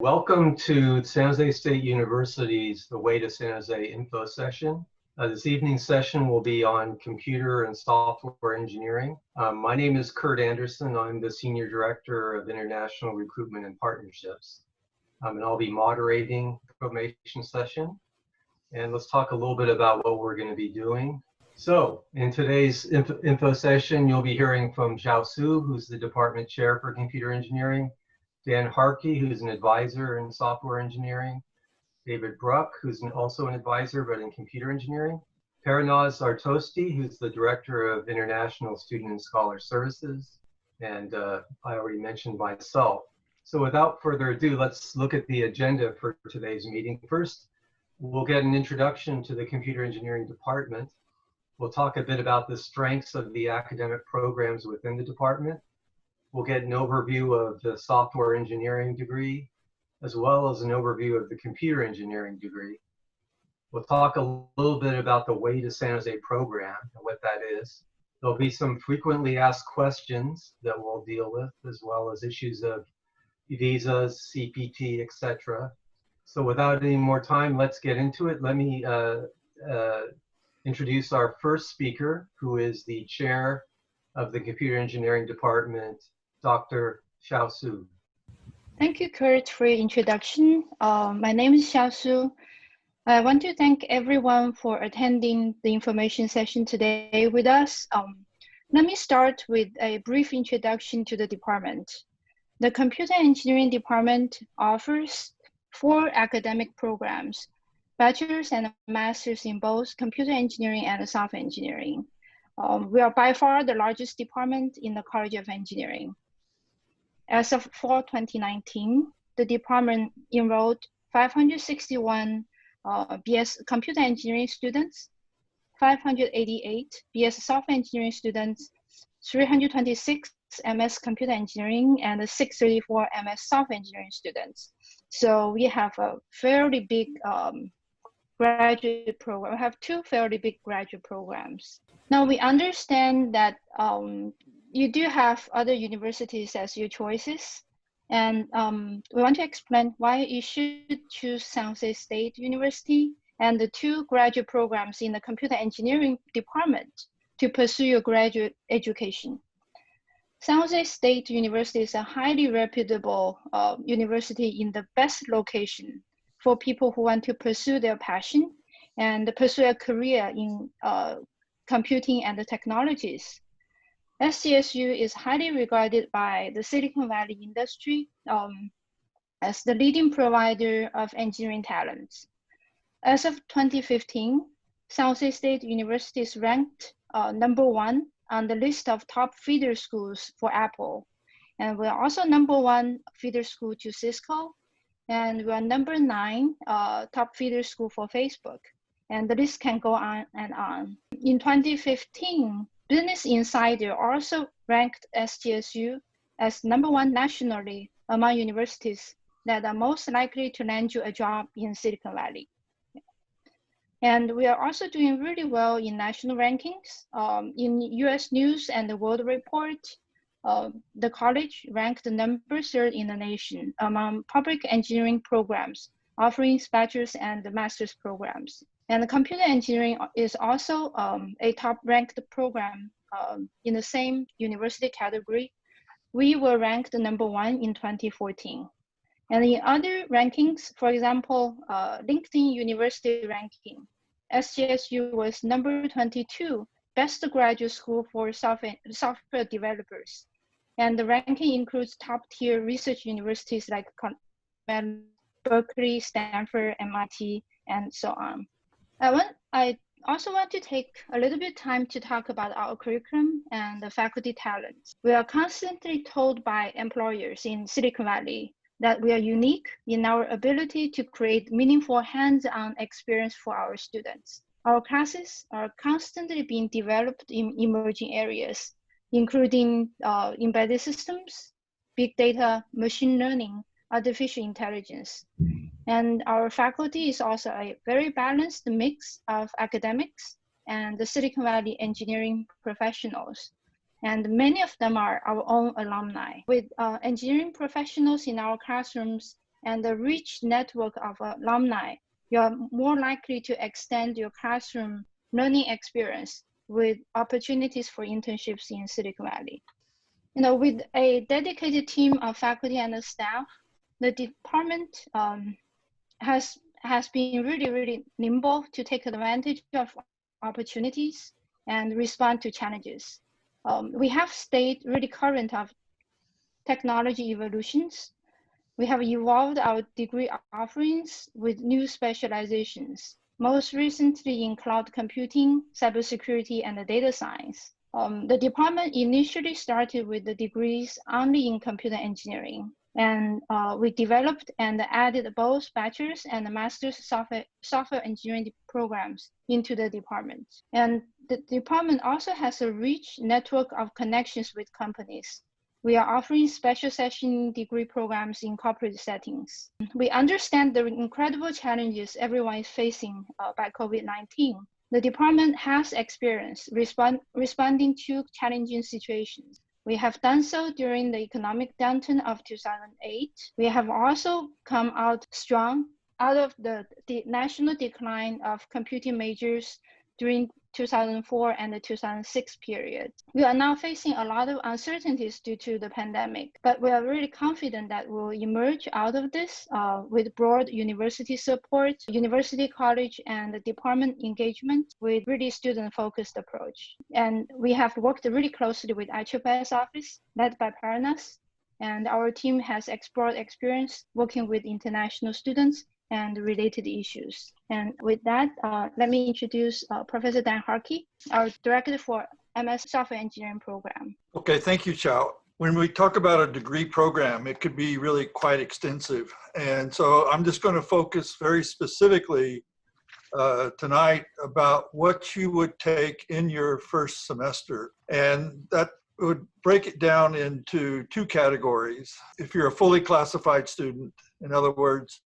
Welcome to San Jose State University's The Way to San Jose info session. This evening's session will be on computer and software engineering. My name is Kurt Anderson. I'm the Senior Director of International Recruitment and Partnerships. And I'll be moderating the information session. And let's talk a little bit about what we're going to be doing. So in today's info session, you'll be hearing from José, who's the Department Chair for Computer Engineering, Dan Harkey, who's an advisor in software engineering, David Bruck, who's also an advisor but in computer engineering, Perinaz Artosti, who's the Director of International Student and Scholar Services, and I already mentioned myself. So without further ado, let's look at the agenda for today's meeting. First, we'll get an introduction to the Computer Engineering Department. We'll talk a bit about the strengths of the academic programs within the department. We'll get an overview of the software engineering degree, as well as an overview of the computer engineering degree. We'll talk a little bit about the Way to San Jose program and what that is. There'll be some frequently asked questions that we'll deal with, as well as issues of visas, CPT, etc. So without any more time, let's get into it. Let me introduce our first speaker, who is the chair of the Computer Engineering Department, Dr. José. Thank you, Kurt, for your introduction. My name is José. I want to thank everyone for attending the information session today with us. Let me start with a brief introduction to the department. The Computer Engineering Department offers 4 academic programs, bachelor's and master's in both computer engineering and software engineering. We are by far the largest department in the College of Engineering. As of fall 2019, the department enrolled 561 BS Computer Engineering students, 588 BS Software Engineering students, 326 MS Computer Engineering, and 634 MS Software Engineering students. So we have a fairly big graduate program. We have 2 fairly big graduate programs. Now we understand that you do have other universities as your choices, and we want to explain why you should choose San Jose State University and the 2 graduate programs in the Computer Engineering Department to pursue your graduate education. San Jose State University is a highly reputable university in the best location for people who want to pursue their passion and pursue a career in computing and the technologies. SJSU is highly regarded by the Silicon Valley industry as the leading provider of engineering talents. As of 2015, San Jose State University is ranked #1 on the list of top feeder schools for Apple. And we're also #1 feeder school to Cisco. And we're #9 top feeder school for Facebook. And the list can go on and on. In 2015, Business Insider also ranked SJSU as #1 nationally among universities that are most likely to land you a job in Silicon Valley. And we are also doing really well in national rankings. In US News and the World Report, the college ranked #3 in the nation among public engineering programs offering bachelor's and master's programs. And the computer engineering is also a top-ranked program in the same university category. We were ranked #1 in 2014. And in other rankings, for example, LinkedIn University ranking, SJSU was #22, best graduate school for software developers. And the ranking includes top-tier research universities like Berkeley, Stanford, MIT, and so on. I also want to take a little bit of time to talk about our curriculum and the faculty talents. We are constantly told by employers in Silicon Valley that we are unique in our ability to create meaningful hands-on experience for our students. Our classes are constantly being developed in emerging areas, including embedded systems, big data, machine learning, artificial intelligence. And our faculty is also a very balanced mix of academics and the Silicon Valley engineering professionals. And many of them are our own alumni. With engineering professionals in our classrooms, and the rich network of alumni, you are more likely to extend your classroom learning experience with opportunities for internships in Silicon Valley. With a dedicated team of faculty and staff, the department has been really nimble to take advantage of opportunities and respond to challenges. We have stayed really current of technology evolutions. We have evolved our degree offerings with new specializations, most recently in cloud computing, cybersecurity, and data science. The department initially started with the degrees only in computer engineering, and we developed and added both bachelor's and master's software engineering programs into the department. And the department also has a rich network of connections with companies. We are offering special session degree programs in corporate settings. We understand the incredible challenges everyone is facing by COVID-19. The department has experience responding to challenging situations. We have done so during the economic downturn of 2008. We have also come out strong out of the national decline of computing majors during 2004 and the 2006 period. We are now facing a lot of uncertainties due to the pandemic, but we are really confident that we'll emerge out of this with broad university support, university, college, and the department engagement with really student-focused approach. And we have worked really closely with IEEE's office, led by Paranas, and our team has explored experience working with international students and related issues. And with that, let me introduce Professor Dan Harkey, our director for MS Software Engineering Program. Okay, thank you, Chao. When we talk about a degree program, it could be really quite extensive. And so I'm just going to focus very specifically tonight about what you would take in your first semester. And that would break it down into two categories. If you're a fully classified student, in other words,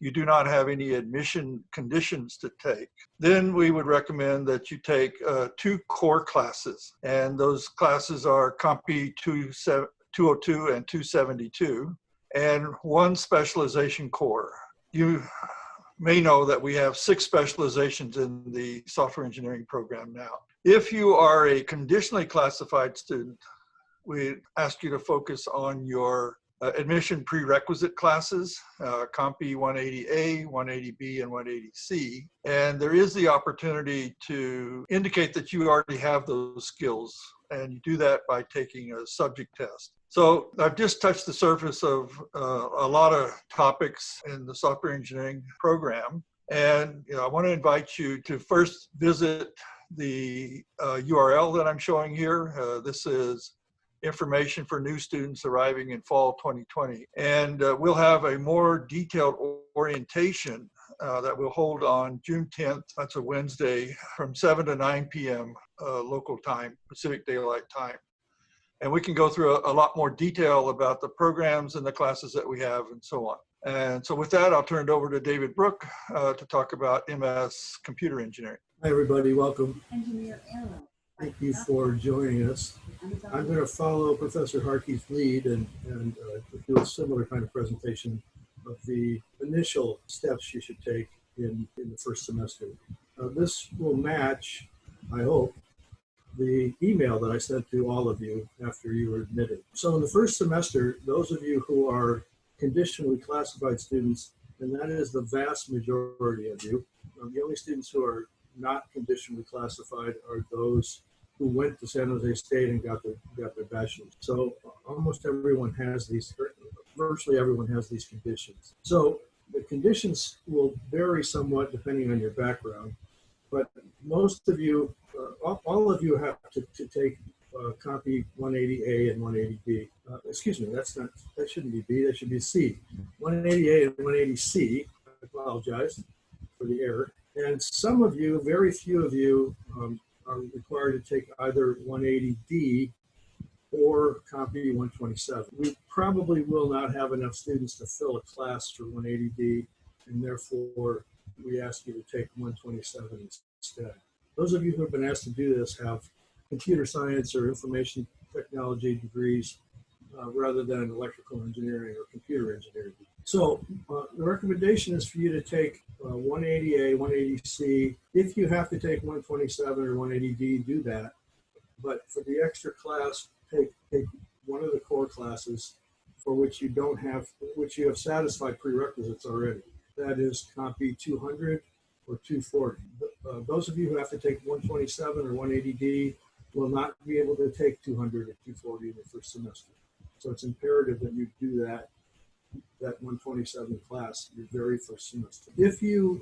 you do not have any admission conditions to take, then we would recommend that you take 2 core classes. And those classes are CompE 202 and 272, and 1 specialization core. You may know that we have 6 specializations in the software engineering program now. If you are a conditionally classified student, we ask you to focus on your admission prerequisite classes, CompE 180A, 180B, and 180C. And there is the opportunity to indicate that you already have those skills, and you do that by taking a subject test. So I've just touched the surface of a lot of topics in the software engineering program. And I want to invite you to first visit the URL that I'm showing here. This is information for new students arriving in fall 2020. And we'll have a more detailed orientation that we'll hold on June 10th. That's a Wednesday from 7 to 9 p.m. Local time, Pacific Daylight Time. And we can go through a lot more detail about the programs and the classes that we have and so on. And so with that, I'll turn it over to David Brook to talk about MS Computer Engineering. Hi, everybody. Welcome. Thank you for joining us. I'm going to follow Professor Harkey's lead and do a similar kind of presentation of the initial steps you should take in the first semester. This will match, I hope, the email that I sent to all of you after you were admitted. So in the first semester, those of you who are conditionally classified students, and that is the vast majority of you, the only students who are not conditionally classified are those who went to San Jose State and got their bachelor's. So almost everyone has these, virtually everyone has these conditions. So the conditions will vary somewhat depending on your background, but most of you, all of you have to take CompE 180A and 180B. Excuse me, that shouldn't be B, that should be C. 180A and 180C, I apologize for the error. And some of you, very few of you, are required to take either 180D or CompE 127. We probably will not have enough students to fill a class for 180D, and therefore we ask you to take 127 instead. Those of you who have been asked to do this have computer science or information technology degrees rather than electrical engineering or computer engineering. So the recommendation is for you to take 180A, 180C. If you have to take 127 or 180D, do that. But for the extra class, take one of the core classes for which you don't have, which you have satisfied prerequisites already. That is CompE 200 or 240. Those of you who have to take 127 or 180D will not be able to take 200 or 240 in the first semester. So it's imperative that you do that 127 class your very first semester. If you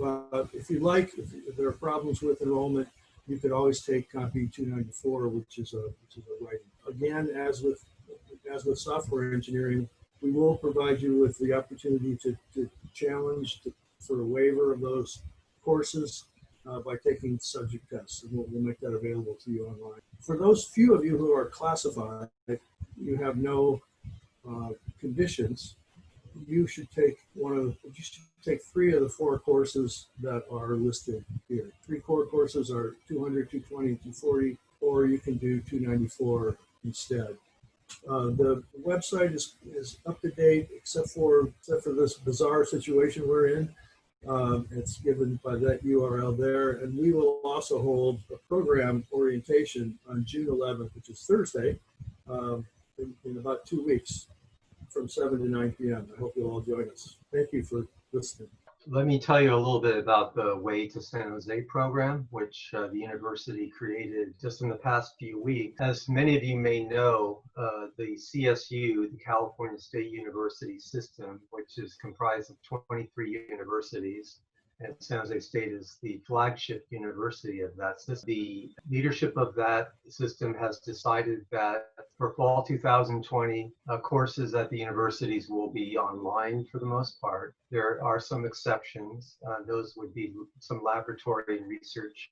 like, if there are problems with enrollment, you could always take CompE 294, which is a writing. Again, as with software engineering, we will provide you with the opportunity to challenge for a waiver of those courses by taking subject tests, and we'll make that available to you online. For those few of you who are classified, you have no conditions. You should take take 3 of the 4 courses that are listed here. 3 core courses are 200, 220, 240, or you can do 294 instead. The website is up to date except for this bizarre situation we're in. It's given by that URL there, and we will also hold a program orientation on June 11th, which is Thursday, in about 2 weeks, from 7 to 9 p.m. I hope you'll all join us. Thank you for listening. Let me tell you a little bit about the WaytoSanJose program, which the university created just in the past few weeks. As many of you may know, the CSU, the California State University system, which is comprised of 23 universities, and San Jose State is the flagship university of that system. The leadership of that system has decided that for fall 2020, courses at the universities will be online for the most part. There are some exceptions. Those would be some laboratory and research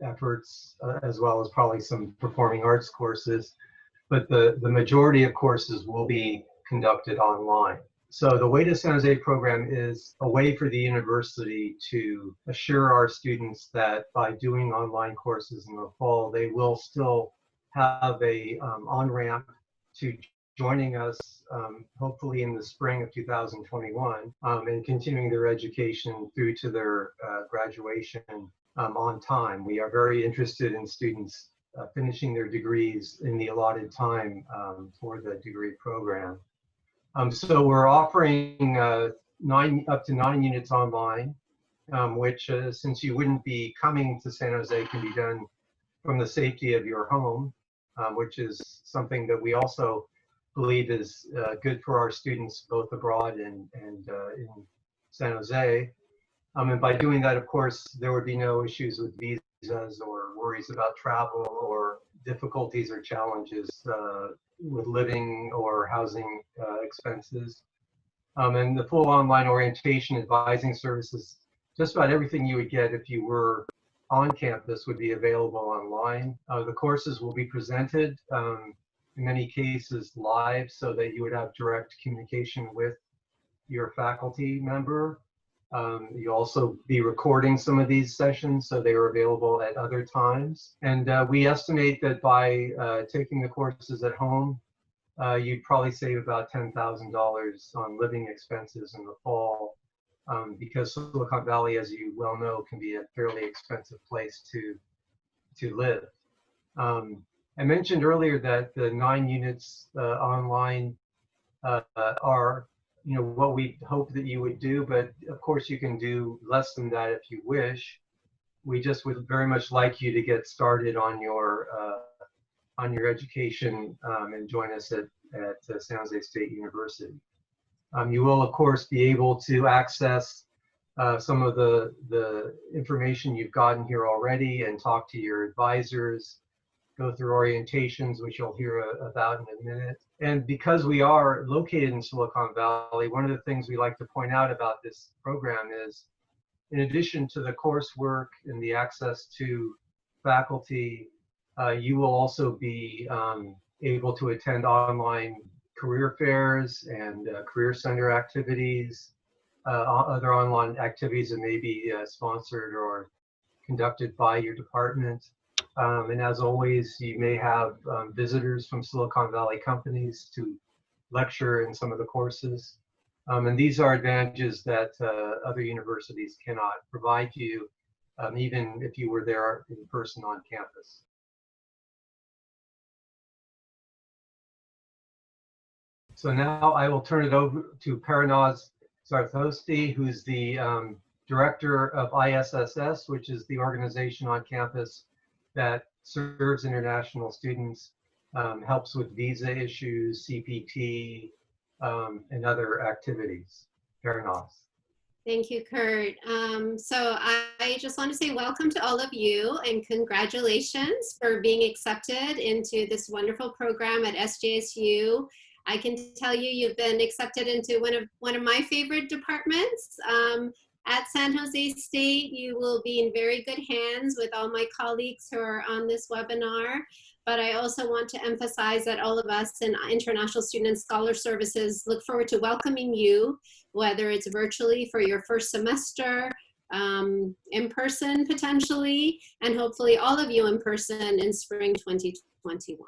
efforts, as well as probably some performing arts courses. But the majority of courses will be conducted online. So the WaytoSanJose program is a way for the university to assure our students that by doing online courses in the fall, they will still have a on-ramp to joining us, hopefully in the spring of 2021, and continuing their education through to their graduation on time. We are very interested in students finishing their degrees in the allotted time for the degree program. So we're offering up to 9 units online, which since you wouldn't be coming to San Jose, can be done from the safety of your home, which is something that we also believe is good for our students both abroad and in San Jose. And by doing that, of course, there would be no issues with visas or worries about travel or difficulties or challenges with living or housing expenses. And the full online orientation advising services, just about everything you would get if you were on campus would be available online. The courses will be presented in many cases live so that you would have direct communication with your faculty member. You'll also be recording some of these sessions so they are available at other times. And we estimate that by taking the courses at home, you'd probably save about $10,000 on living expenses in the fall, because Silicon Valley, as you well know, can be a fairly expensive place to live. I mentioned earlier that the 9 units online are what we hope that you would do, but of course you can do less than that if you wish. We just would very much like you to get started on your education and join us at San Jose State University. You will of course be able to access some of the information you've gotten here already and talk to your advisors, go through orientations, which you'll hear about in a minute. And because we are located in Silicon Valley, one of the things we like to point out about this program is, in addition to the coursework and the access to faculty, you will also be able to attend online career fairs and career center activities, other online activities that may be sponsored or conducted by your department. And as always, you may have visitors from Silicon Valley companies to lecture in some of the courses. And these are advantages that other universities cannot provide you, even if you were there in person on campus. So now I will turn it over to Parnaz Zarthosti, who's the director of ISSS, which is the organization on campus that serves international students, helps with visa issues, CPT, and other activities. Parnaz. Thank you, Kurt. So I just want to say welcome to all of you and congratulations for being accepted into this wonderful program at SJSU. I can tell you you've been accepted into one of my favorite departments. At San Jose State, you will be in very good hands with all my colleagues who are on this webinar. But I also want to emphasize that all of us in International Student and Scholar Services look forward to welcoming you, whether it's virtually for your first semester, in person potentially, and hopefully all of you in person in spring 2021.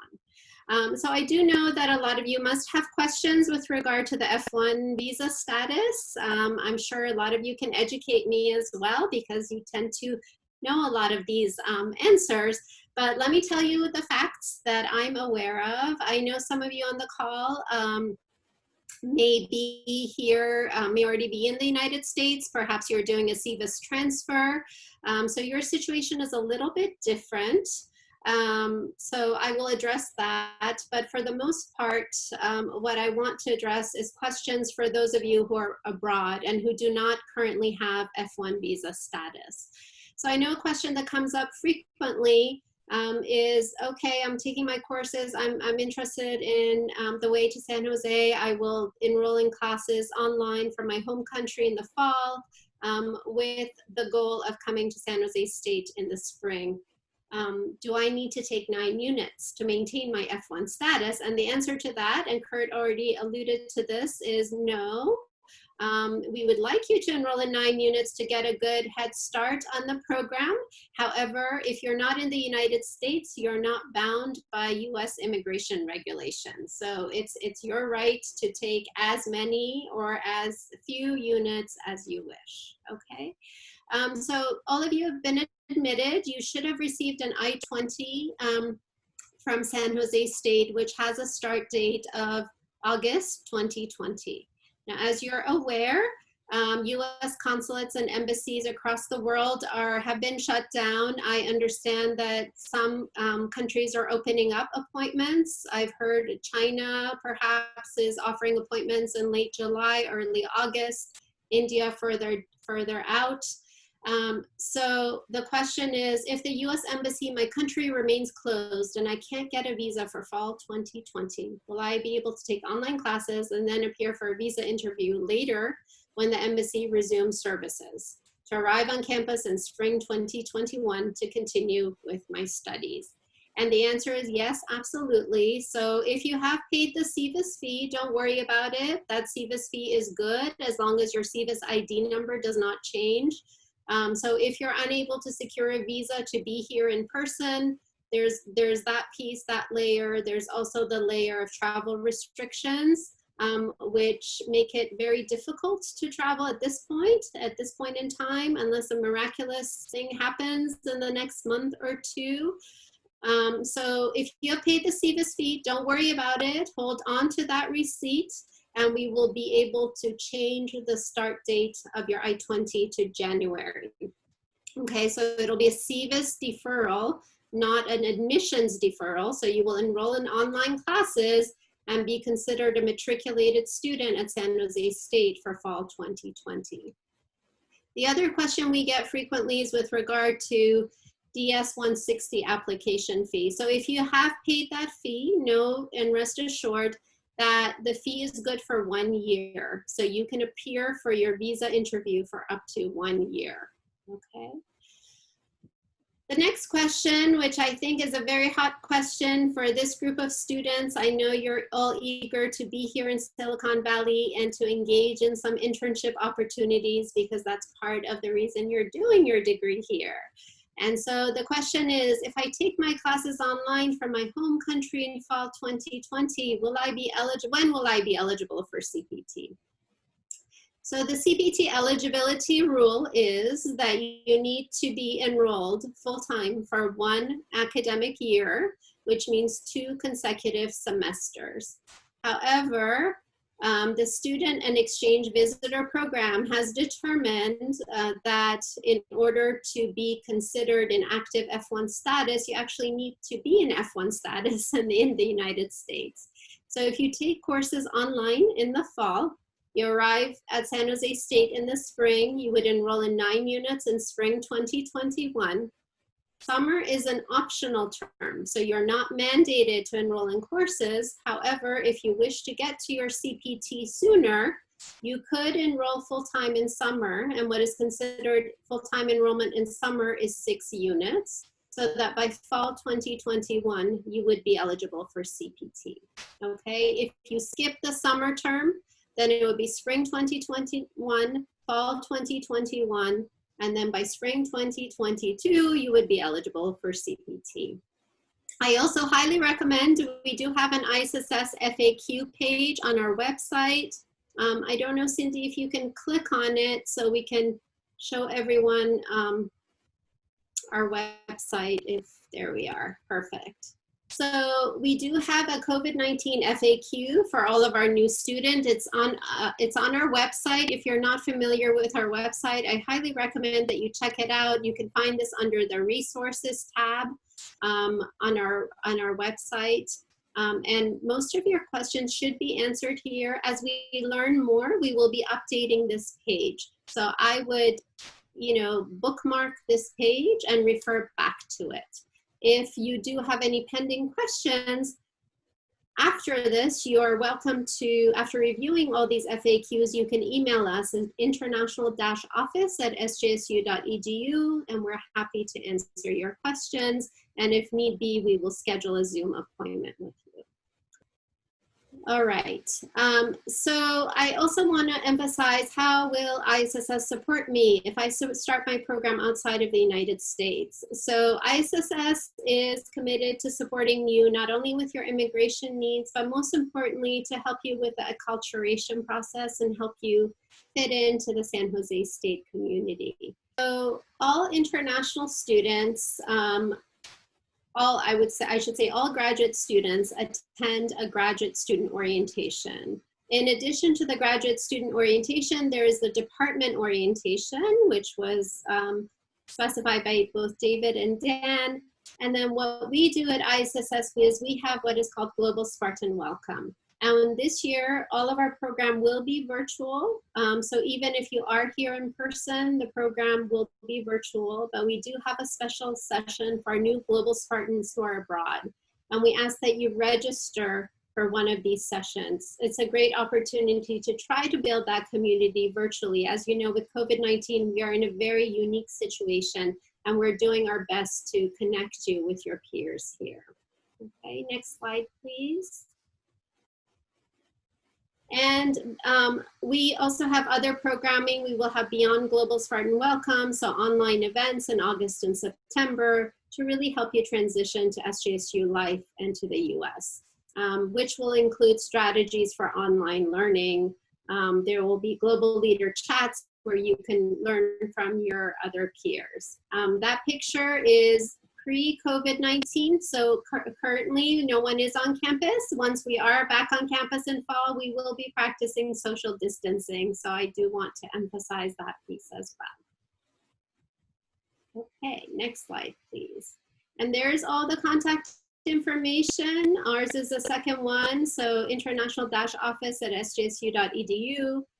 So I do know that a lot of you must have questions with regard to the F1 visa status. I'm sure a lot of you can educate me as well because you tend to know a lot of these answers. But let me tell you the facts that I'm aware of. I know some of you on the call may be here, may already be in the United States. Perhaps you're doing a CVIS transfer. So your situation is a little bit different. So I will address that, but for the most part, what I want to address is questions for those of you who are abroad and who do not currently have F1 visa status. So I know a question that comes up frequently is, okay, I'm taking my courses, I'm interested in the way to San Jose, I will enroll in classes online from my home country in the fall with the goal of coming to San Jose State in the spring. Do I need to take 9 units to maintain my F1 status? And the answer to that, and Kurt already alluded to this, is no. We would like you to enroll in 9 units to get a good head start on the program. However, if you're not in the United States, you're not bound by US immigration regulations. So it's your right to take as many or as few units as you wish, okay? So all of you have been admitted. You should have received an I-20 from San Jose State, which has a start date of August 2020. Now, as you're aware, US consulates and embassies across the world have been shut down. I understand that some countries are opening up appointments. I've heard China perhaps is offering appointments in late July, early August, India further out. So the question is, if the US Embassy in my country remains closed and I can't get a visa for fall 2020, will I be able to take online classes and then appear for a visa interview later when the embassy resumes services to arrive on campus in spring 2021 to continue with my studies? And the answer is yes, absolutely. So if you have paid the CVIS fee, don't worry about it. That CVIS fee is good as long as your CVIS ID number does not change. So if you're unable to secure a visa to be here in person, there's that piece, that layer. There's also the layer of travel restrictions, which make it very difficult to travel at this point in time, unless a miraculous thing happens in the next month or two. So if you have paid the CVIS fee, don't worry about it. Hold on to that receipt, and we will be able to change the start date of your I-20 to January. Okay, so it'll be a CVIS deferral, not an admissions deferral. So you will enroll in online classes and be considered a matriculated student at San Jose State for fall 2020. The other question we get frequently is with regard to DS 160 application fee. So if you have paid that fee, know and rest assured that the fee is good for 1 year. So you can appear for your visa interview for up to 1 year, okay? The next question, which I think is a very hot question for this group of students. I know you're all eager to be here in Silicon Valley and to engage in some internship opportunities because that's part of the reason you're doing your degree here. And so the question is, if I take my classes online from my home country in fall 2020, when will I be eligible for CPT? So the CPT eligibility rule is that you need to be enrolled full-time for 1 academic year, which means 2 consecutive semesters. However, the Student and Exchange Visitor Program has determined that in order to be considered in active F1 status, you actually need to be in F1 status in the United States. So if you take courses online in the fall, you arrive at San Jose State in the spring, you would enroll in 9 units in spring 2021. Summer is an optional term, so you're not mandated to enroll in courses. However, if you wish to get to your CPT sooner, you could enroll full-time in summer, and what is considered full-time enrollment in summer is 6 units, so that by fall 2021, you would be eligible for CPT, okay? If you skip the summer term, then it would be spring 2021, fall 2021, and then by spring 2022, you would be eligible for CPT. I also highly recommend, we do have an ISSS FAQ page on our website. I don't know, Cindy, if you can click on it so we can show everyone our website. There we are, perfect. So we do have a COVID-19 FAQ for all of our new students. It's on our website. If you're not familiar with our website, I highly recommend that you check it out. You can find this under the resources tab on our website. And most of your questions should be answered here. As we learn more, we will be updating this page. So I would, bookmark this page and refer back to it. If you do have any pending questions after this, you are welcome to, after reviewing all these FAQs, you can email us at international-office@sjsu.edu, and we're happy to answer your questions. And if need be, we will schedule a Zoom appointment with you. All right, so I also want to emphasize, how will ISSS support me if I start my program outside of the United States? So ISSS is committed to supporting you not only with your immigration needs, but most importantly to help you with the acculturation process and help you fit into the San Jose State community. So all international students, I should say all graduate students attend a graduate student orientation. In addition to the graduate student orientation, there is the department orientation, which was specified by both David and Dan. And then what we do at ISSS is we have what is called Global Spartan Welcome. And this year, all of our program will be virtual. So even if you are here in person, the program will be virtual, but we do have a special session for our new Global Spartans who are abroad. And we ask that you register for one of these sessions. It's a great opportunity to try to build that community virtually. As you know, with COVID-19, we are in a very unique situation, and we're doing our best to connect you with your peers here. Okay, next slide, please. And we also have other programming. We will have Beyond Global Spartan Welcome, so online events in August and September to really help you transition to SJSU life and to the US, which will include strategies for online learning. There will be global leader chats where you can learn from your other peers. That picture is pre-COVID-19, so currently no one is on campus. Once we are back on campus in fall, we will be practicing social distancing, so I do want to emphasize that piece as well. Okay, next slide, please. And there's all the contact information. Ours is the second one, so international-office@sjsu.edu.